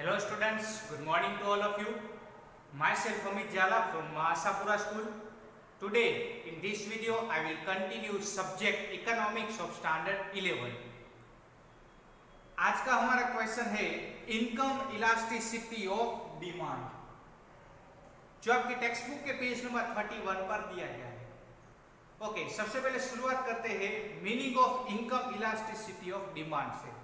Hello students, good morning to all of you. Myself Amit Jala from Mahasapura School. Today in this video I will continue subject Economics of Standard 11. आज का हमारा question है income elasticity of demand, जो आपकी text book के page number 31 पर दिया गया है. ओके, सबसे पहले शुरुआत करते हैं meaning of income elasticity of demand से.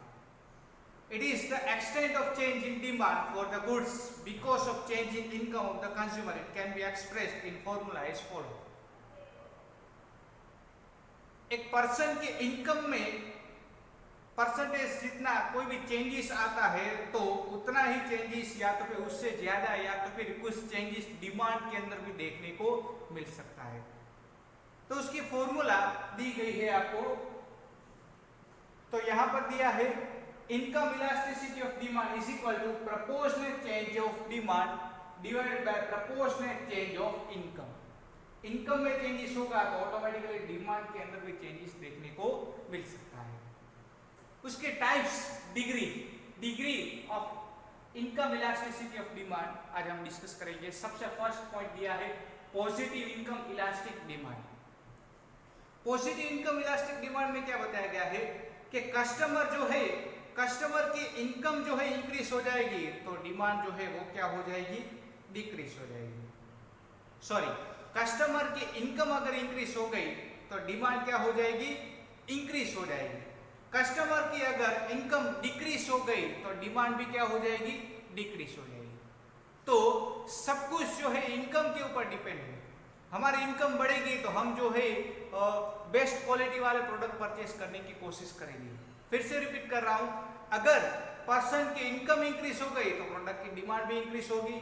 It is the extent of change in demand for the goods because of change in income of the consumer. It can be expressed in formula as follow. एक person के income में percentage जितना कोई भी changes आता है तो उतना ही चेंजेस या तो फिर उससे ज्यादा या तो फिर कुछ चेंजेस डिमांड के अंदर भी देखने को मिल सकता है. तो उसकी फॉर्मूला दी गई है आपको. तो यहां पर दिया है income elasticity of demand is equal to proportionate change of demand divided by proportionate change of income. Income में चेंजेस होगा तो ऑटोमेटिकली डिमांड के अंदर भी चेंजेस देखने को मिल सकता है. उसके types, degree of income elasticity of demand आज हम डिस्कस करेंगे. सबसे फर्स्ट पॉइंट दिया है positive income elastic demand. Positive income elastic demand में क्या बताया गया है कि कस्टमर की इनकम जो है इंक्रीज हो जाएगी तो डिमांड जो है वो क्या हो जाएगी, डिक्रीज हो जाएगी. सॉरी, कस्टमर की इनकम अगर इंक्रीज हो गई तो डिमांड क्या हो जाएगी, इंक्रीज हो जाएगी. कस्टमर की अगर इनकम डिक्रीज हो गई तो डिमांड भी क्या हो जाएगी, डिक्रीज हो जाएगी. तो सब कुछ जो है इनकम के ऊपर डिपेंड है. हमारी इनकम बढ़ेगी तो हम जो है बेस्ट क्वालिटी वाले प्रोडक्ट परचेस करने की कोशिश करेंगे. फिर से रिपीट कर रहा हूं, अगर पर्सन की इनकम इंक्रीज हो गई तो प्रोडक्ट की डिमांड भी इंक्रीज होगी.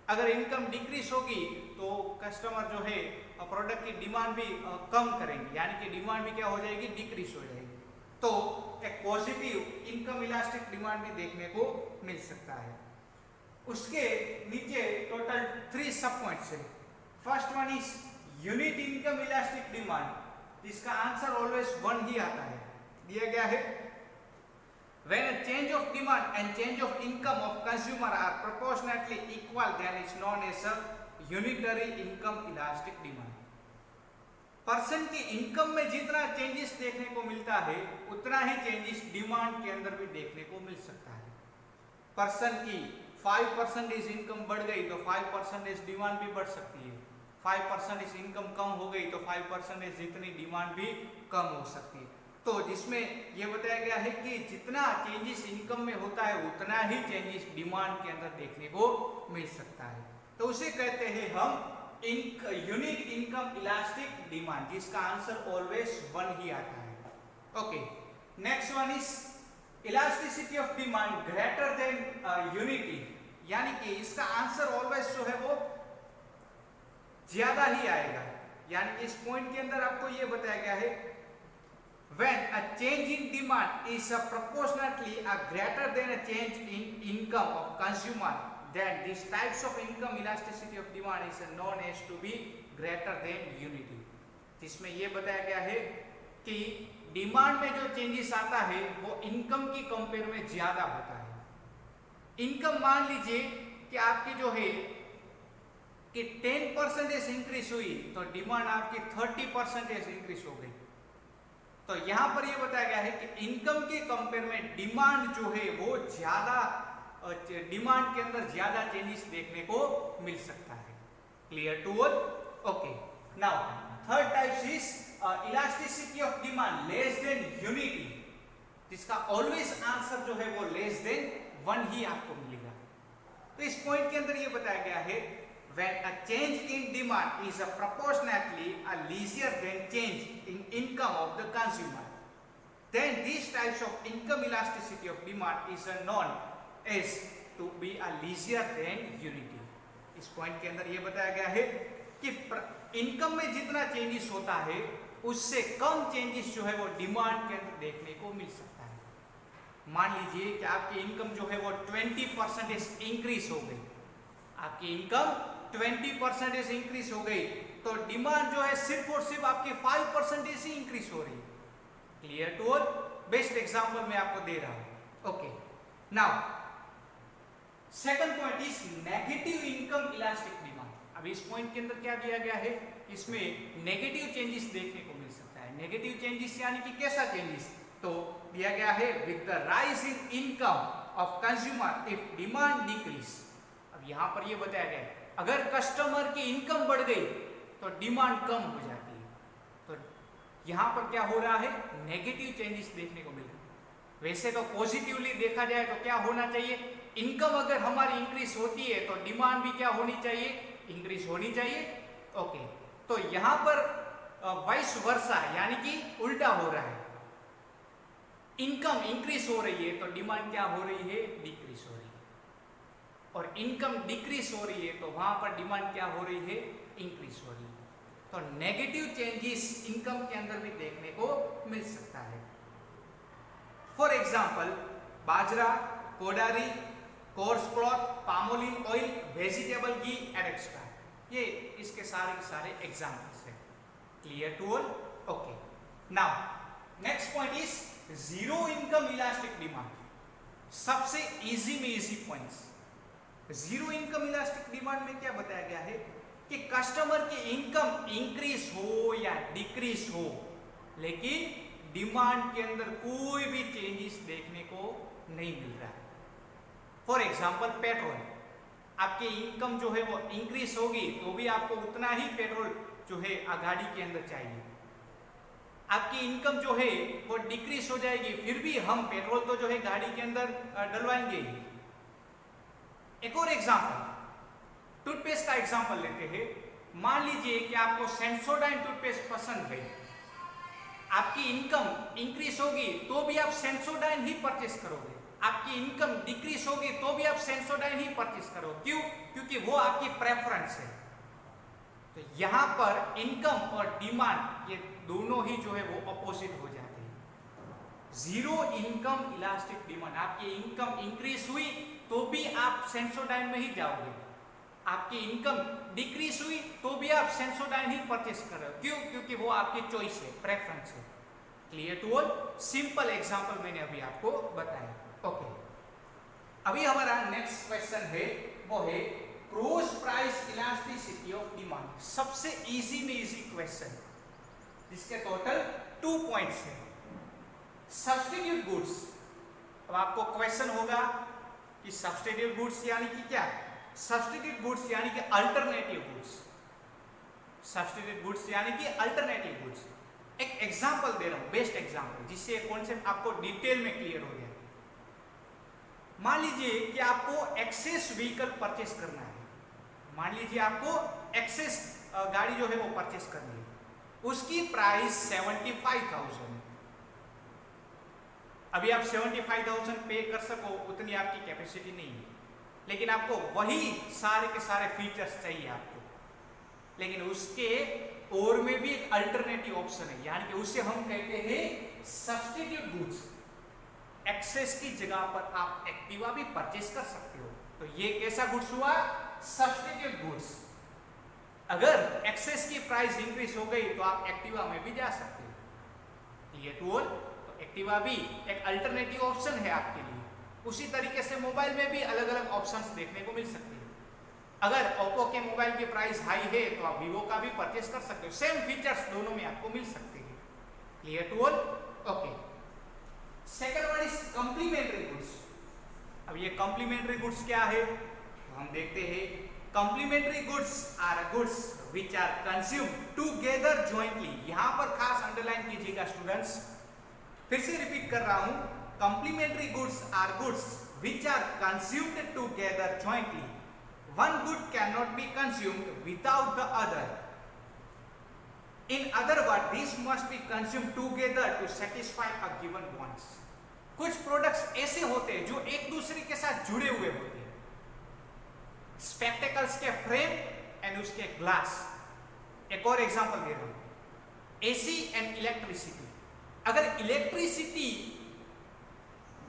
अगर इनकम डिक्रीज होगी तो कस्टमर जो है प्रोडक्ट की डिमांड भी कम करेंगे, यानी कि डिमांड भी क्या हो जाएगी, डिक्रीज हो जाएगी. तो एक पॉजिटिव इनकम इलास्टिक डिमांड भी देखने को मिल सकता है. उसके नीचे टोटल 3 सब पॉइंट्स है. First one is unit income elastic demand, जिसका आंसर ऑलवेज 1 ही आता है. दिया गया है when a change of demand and change of income of consumer are proportionately equal then is known as a unitary income elastic demand. Person की income में जितना changes देखने को मिलता है उतना ही चेंजेस डिमांड के अंदर भी देखने को मिल सकता है. पर्सन की 5% इनकम बढ़ गई तो 5% डिमांड भी बढ़ सकती है. 5% इनकम कम हो गई तो 5% जितनी डिमांड भी कम हो सकती है. तो जिसमें यह बताया गया है कि जितना चेंजेस इनकम में होता है उतना ही चेंजेस डिमांड के अंदर देखने को मिल सकता है. तो उसे कहते हैं हम यूनिट इनकम इलास्टिक डिमांड, जिसका आंसर ऑलवेज 1 ही आता है. Okay, next one is elasticity of demand greater than unity, यानी कि इसका आंसर ऑलवेज जो है वो ज्यादा ही आएगा. यानी कि इस पॉइंट के अंदर आपको यह बताया गया है when a change in demand is proportionately greater than a change in income of consumer then these types of income elasticity of demand is known as to be greater than unity. जिसमें ये बताया गया है कि demand में जो changes आता है वो इनकम की कंपेयर में ज्यादा होता है. इनकम मान लीजिए कि आपकी जो है कि 10% इंक्रीज हुई तो डिमांड आपकी 30% इंक्रीज हो गई. तो यहां पर यह बताया गया है कि इनकम के कंपेयर में डिमांड जो है वो ज्यादा, डिमांड के अंदर ज्यादा चेंजेस देखने को मिल सकता है. Clear to all? Okay, now third type is elasticity of demand less than unity, जिसका ऑलवेज आंसर जो है वो लेस देन 1 ही आपको मिलेगा. तो इस पॉइंट के अंदर यह बताया गया है when a change in demand is proportionately lesser than change in income of the consumer then these types of income elasticity of demand is known as to be lesser than unity. इस point के अंदर ये बताया गया है कि income में जितना चेंजेस होता है उससे कम चेंजेस जो है वो डिमांड के अंदर देखने को मिल सकता है. मान लीजिए कि आपकी इनकम जो है वो 20% इंक्रीज हो गई, आपकी इनकम 20% इंक्रीज हो गई तो डिमांड जो है सिर्फ और सिर्फ आपकी 5% ही इंक्रीज हो रही है. Clear to all? Best example मैं आपको दे रहा हूं. Okay, now second point is negative income elastic demand. अब इस पॉइंट के अंदर क्या दिया गया है, इसमें नेगेटिव चेंजेस देखने को मिल सकता है। नेगेटिव चेंजेस यानी कि कैसा चेंजेस, तो दिया गया है with the rise in income of consumer if demand decrease. अब यहां पर ये बताया गया है अगर कस्टमर की इनकम बढ़ गई तो डिमांड कम हो जाती है। तो यहां पर क्या हो रहा है, नेगेटिव चेंजेस देखने को मिल रहे हैं। वैसे तो पॉजिटिवली देखा जाए तो क्या होना चाहिए, इनकम अगर हमारी इंक्रीज होती है तो डिमांड भी क्या होनी चाहिए, इंक्रीज होनी चाहिए। ओके, तो यहां पर वाइस वर्सा यानी कि उल्टा हो रहा है, इनकम इंक्रीज हो रही है तो डिमांड क्या हो रही है, डिक्रीज हो रही है, और इनकम डिक्रीज हो रही है तो वहां पर डिमांड क्या हो रही है, इंक्रीज हो रही है। तो नेगेटिव चेंजेस इनकम के अंदर भी देखने को मिल सकता है। For example bajra, kodari, coarse cloth, palmolein oil, vegetable ghee and extra, ये इसके सारे के सारे एग्जाम्पल्स हैं। Clear to all? Okay, now next point is zero income elastic demand. सबसे इजी में easy points. Zero income elastic demand में क्या बताया गया है कि कस्टमर की इनकम इंक्रीज हो या डिक्रीज हो, लेकिन डिमांड के अंदर कोई भी चेंजेस देखने को नहीं मिल रहा है। फॉर एग्जाम्पल पेट्रोल, आपकी इनकम जो है वो इंक्रीज होगी तो भी आपको उतना ही पेट्रोल जो है गाड़ी के अंदर चाहिए। आपकी इनकम जो है वो डिक्रीज हो जाएगी, फिर भी हम पेट्रोल तो जो है गाड़ी के अंदर डलवाएंगे ही। एक और एग्जाम्पल, टूथपेस्ट का एग्जाम्पल लेते हैं। मान लीजिए कि आपको सेंसोडाइन टूथपेस्ट पसंद है, आपकी इनकम इंक्रीज होगी तो भी आप सेंसोडाइन ही परचेस करोगे, आपकी इनकम डिक्रीज होगी तो भी आप सेंसोडाइन ही परचेस करोगे। क्यों? क्योंकि वो आपकी प्रेफरेंस है। तो यहां पर इनकम और डिमांड ये दोनों ही जो है वो अपोजिट हो जाते हैं। जीरो इनकम इलास्टिक डिमांड, आपकी इनकम इंक्रीज हुई तो भी आप सेंसोडाइन में ही जाओगे, आपकी इनकम डिक्रीज हुई तो भी आप सेंसोडाइन ही परचेस कर रहे हो। क्यों? क्योंकि वो आपकी चॉइस है, प्रेफरेंस है। Clear to all? Simple example मैंने अभी आपको बताया। ओके, अभी हमारा नेक्स्ट क्वेश्चन है वो है cross price elasticity of demand. सबसे इजी में इजी क्वेश्चन, जिसके टोटल 2 पॉइंट्स हैं। Substitute goods. अब आपको क्वेश्चन होगा कि सब्स्टिट्यूट गुड्स यानी कि क्या? सब्स्टिट्यूट गुड्स यानी कि अल्टरनेटिव गुड्स। सब्स्टिट्यूट गुड्स यानी कि अल्टरनेटिव गुड्स। एक एग्जांपल दे रहा हूं, बेस्ट एग्जांपल, जिससे कॉन्सेप्ट आपको डिटेल में क्लियर हो गया। मान लीजिए कि आपको एक्सेस व्हीकल परचेस करना है। मान लीजिए आपको एक्सेस गाड़ी जो है वो परचेस करनी है, उसकी प्राइस 75,000 है। अभी आप 75,000 पे कर सको उतनी आपकी कैपेसिटी नहीं है, लेकिन आपको वही सारे के सारे फीचर्स चाहिए आपको, लेकिन उसके और में भी एक अल्टरनेटिव ऑप्शन है, यानी कि उसे हम कहते हैं सब्स्टिट्यूट गुड्स। एक्सेस की जगह पर आप एक्टिवा भी परचेस कर सकते हो। तो ये कैसा गुड्स हुआ? Substitute goods. अगर एक्सेस की प्राइस इंक्रीज हो गई तो आप एक्टिवा में भी जा सकते हो। Clear to all? तो एक्टिवा भी एक अल्टरनेटिव ऑप्शन है आपके लिए। उसी तरीके से मोबाइल में भी अलग अलग ऑप्शंस देखने को मिल सकते हैं। अगर ओप्पो के मोबाइल की प्राइस हाई है तो आप वीवो का भी परचेस कर सकते हो। सेम फीचर्स दोनों में आपको मिल सकते हैं। Clear to all? Okay, second one is complementary goods. अब ये कॉम्प्लीमेंट्री गुड्स क्या है तो हम देखते हैं। Complementary goods are goods which are consumed together jointly. यहां पर खास अंडरलाइन कीजिएगा स्टूडेंट्स, फिर से रिपीट कर रहा हूं। Complementary goods are goods which are consumed together jointly. One good cannot be consumed without the other. In other words, these must be consumed together to satisfy a given wants. कुछ products ऐसे होते हैं जो एक दूसरे के साथ जुड़े हुए होते हैं। स्पेक्टेकल्स के फ्रेम एंड उसके ग्लास। एक और एग्जांपल दे रहा हूं, एसी एंड इलेक्ट्रिसिटी। अगर इलेक्ट्रिसिटी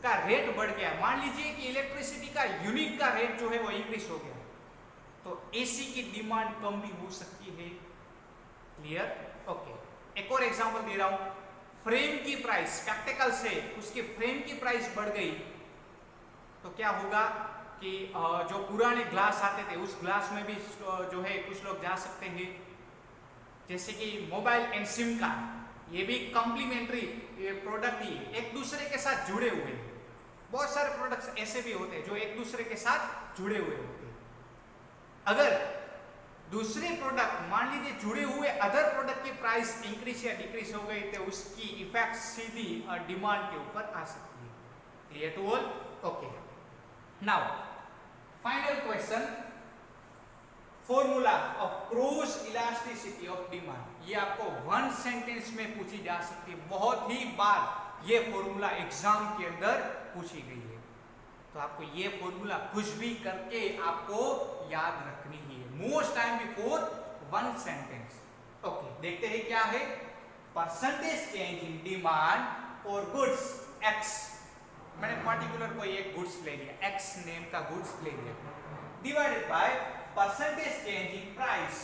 का रेट बढ़ गया, मान लीजिए कि इलेक्ट्रिसिटी का यूनिट का रेट जो है वो इंक्रीज हो गया, तो एसी की डिमांड कम भी हो सकती है। क्लियर? ओके, एक और एग्जांपल दे रहा हूं। फ्रेम की प्राइस, स्पेक्टेकल से उसके फ्रेम की प्राइस बढ़ गई तो क्या होगा? कि जो पुराने ग्लास आते थे उस ग्लास में भी जो है कुछ लोग जा सकते हैं, जैसे कि मोबाइल एंड सिम कार्ड, ये भी कॉम्प्लीमेंट्री प्रोडक्ट ही है, एक दूसरे के साथ जुड़े हुए हैं। बहुत सारे प्रोडक्ट्स ऐसे भी होते हैं जो एक दूसरे के साथ जुड़े हुए होते हैं। अगर दूसरे प्रोडक्ट मान लीजिए जुड़े हुए अदर प्रोडक्ट की प्राइस इंक्रीज या डिक्रीज हो गई तो उसकी इफेक्ट सीधी डिमांड के ऊपर आ सकती है। Clear to all? Okay, now final question, formula of cross elasticity of demand. ये आपको वन सेंटेंस में पूछी जा सकती है, बहुत ही बार ये फॉर्मूला एग्जाम के अंदर पूछी गई है, तो आपको ये फॉर्मूला कुछ भी करके आपको याद रखनी है, most time before one sentence. Okay, देखते हैं क्या है। Percentage change in demand for goods x, मैंने पर्टिकुलर कोई एक गुड्स ले लिया, एक्स नेम का गुड्स ले लिया, divided by percentage change in price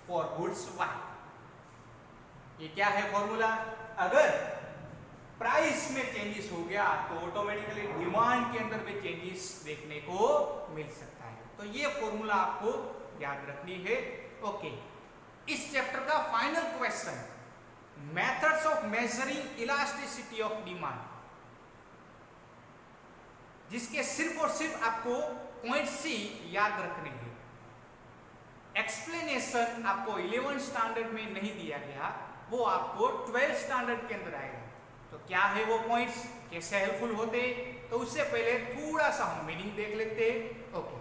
for goods Y. ये क्या है फॉर्मूला? अगर प्राइस में चेंजेस हो गया तो ऑटोमेटिकली डिमांड के अंदर भी चेंजेस देखने को मिल सकता है, तो ये फॉर्मूला आपको याद रखनी है। ओके, इस चैप्टर का final question, methods of measuring elasticity of demand, जिसके सिर्फ और सिर्फ आपको पॉइंट सी याद रखने हैं। एक्सप्लेनेशन आपको 11 स्टैंडर्ड में नहीं दिया गया, वो आपको 12 स्टैंडर्ड के अंदर आएगा। तो क्या है वो पॉइंट्स, कैसे हेल्पफुल होते, तो उससे पहले थोड़ा सा हम मीनिंग देख लेते हैं। Okay,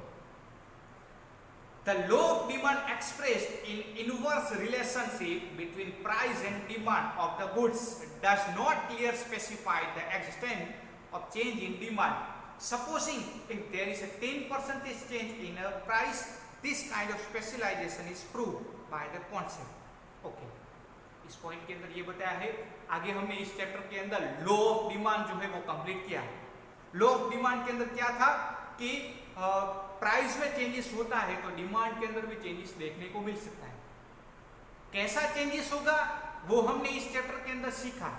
the law of demand expressed in inverse relationship between price and demand of the goods does not clear specify the extent of change in demand. Supposing if there is a 10% change in a price, this kind of specialization is proved by the concept. Okay, इस point के अंदर ये बताया है। आगे हमने इस chapter के अंदर लॉ ऑफ डिमांड जो है वो कंप्लीट किया है। लॉ ऑफ डिमांड के अंदर क्या था कि प्राइस में चेंजेस होता है तो डिमांड के अंदर भी चेंजेस देखने को मिल सकता है। कैसा चेंजेस होगा वो हमने इस चैप्टर के अंदर सीखा,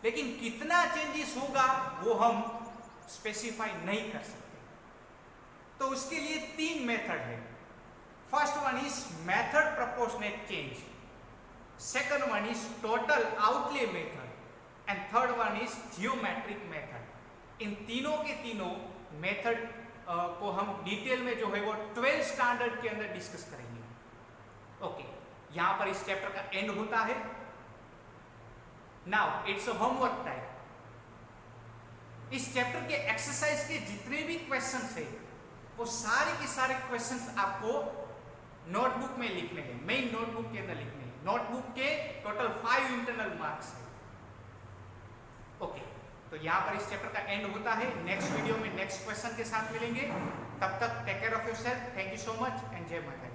लेकिन कितना चेंजेस होगा वो हम स्पेसिफाई नहीं कर सकते। तो उसके लिए 3 मेथड है। First one is method proportionate change, second one is total outlay method and third one is geometric method. इन तीनों के तीनों मेथड को हम डिटेल में जो है वो 12 स्टैंडर्ड के अंदर डिस्कस करेंगे। ओके, यहां पर इस चैप्टर का एंड होता है। Now it's a homework time. इस चैप्टर के एक्सरसाइज के जितने भी क्वेश्चंस है वो सारे के सारे क्वेश्चंस आपको नोटबुक में लिखने हैं, मेन नोटबुक के अंदर लिखने हैं। नोटबुक के टोटल 5 इंटरनल मार्क्स है। ओके, तो यहाँ पर इस चैप्टर का एंड होता है। नेक्स्ट वीडियो में नेक्स्ट क्वेश्चन के साथ मिलेंगे। तब तक take care of yourself. Thank you so much and जय माता दी।